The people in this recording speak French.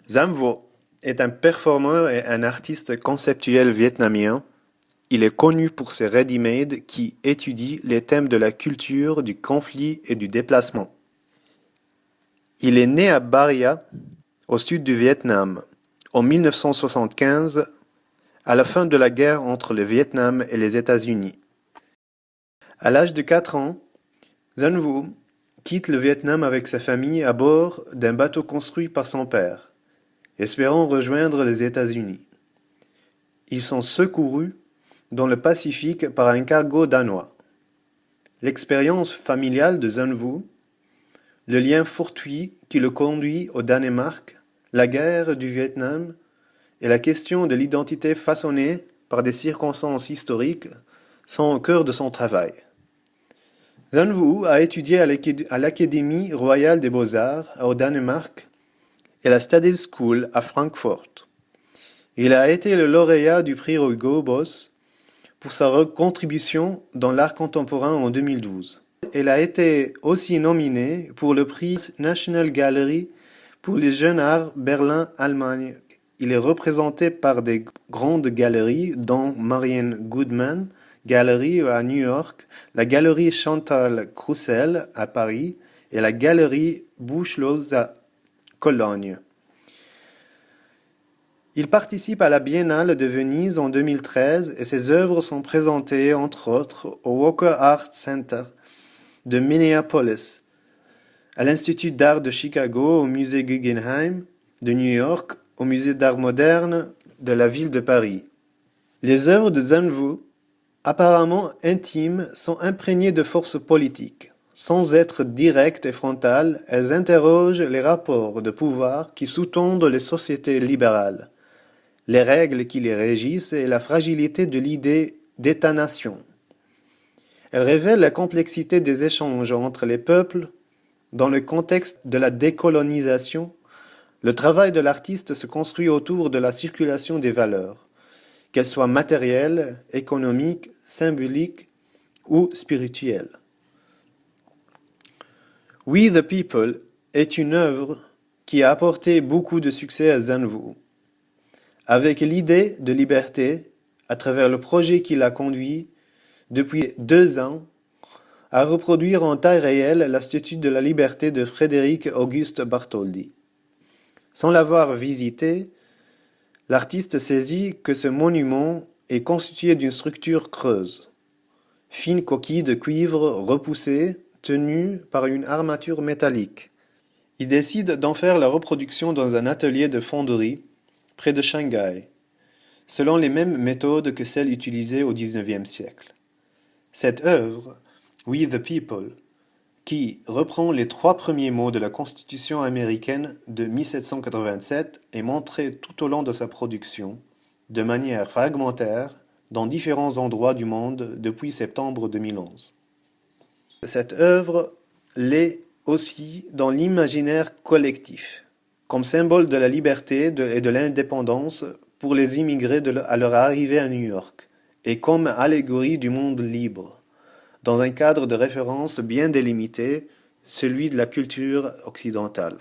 Zam Vo est un performeur et un artiste conceptuel vietnamien. Il est connu pour ses ready-made qui étudient les thèmes de la culture, du conflit et du déplacement. Il est né à Baria, au sud du Vietnam, en 1975, à la fin de la guerre entre le Vietnam et les États-Unis. À l'âge de 4 ans, Xuân Vu quitte le Vietnam avec sa famille à bord d'un bateau construit par son père, espérant rejoindre les États-Unis. Ils sont secourus dans le Pacifique par un cargo danois. L'expérience familiale de Xuân Vu, le lien fortuit qui le conduit au Danemark, la guerre du Vietnam et la question de l'identité façonnée par des circonstances historiques sont au cœur de son travail. Xuân Vu a étudié à l'Académie royale des beaux-arts au Danemark et la Studies School à Francfort. Il a été le lauréat du prix Hugo Boss pour sa contribution dans l'art contemporain en 2012. Il a été aussi nominé pour le prix National Gallery pour les jeunes arts Berlin-Allemagne. Il est représenté par des grandes galeries dont Marianne Goodman Gallery à New York, la galerie Chantal Croussel à Paris et la galerie Buchholz à Cologne. Il participe à la Biennale de Venise en 2013 et ses œuvres sont présentées entre autres au Walker Art Center de Minneapolis, à l'Institut d'art de Chicago, au musée Guggenheim de New York, au musée d'art moderne de la ville de Paris. Les œuvres de Xuân Vu, apparemment intimes, sont imprégnées de force politique. Sans être directes et frontales, elles interrogent les rapports de pouvoir qui sous-tendent les sociétés libérales, les règles qui les régissent et la fragilité de l'idée d'État-nation. Elles révèlent la complexité des échanges entre les peuples. Dans le contexte de la décolonisation, le travail de l'artiste se construit autour de la circulation des valeurs, qu'elles soient matérielles, économiques, symboliques ou spirituelles. We the People est une œuvre qui a apporté beaucoup de succès à Xuân Vu. Avec l'idée de liberté, à travers le projet qui l'a conduit, depuis 2 ans, à reproduire en taille réelle la Statue de la Liberté de Frédéric Auguste Bartholdi. Sans l'avoir visité, l'artiste saisit que ce monument est constitué d'une structure creuse, fine coquille de cuivre repoussée, tenue par une armature métallique. Il décide d'en faire la reproduction dans un atelier de fonderie près de Shanghai, selon les mêmes méthodes que celles utilisées au XIXe siècle. Cette œuvre, We the People, qui reprend les 3 premiers mots de la Constitution américaine de 1787, est montrée tout au long de sa production, de manière fragmentaire, dans différents endroits du monde depuis septembre 2011. Cette œuvre l'est aussi dans l'imaginaire collectif, comme symbole de la liberté et de l'indépendance pour les immigrés à leur arrivée à New York, et comme allégorie du monde libre, dans un cadre de référence bien délimité, celui de la culture occidentale.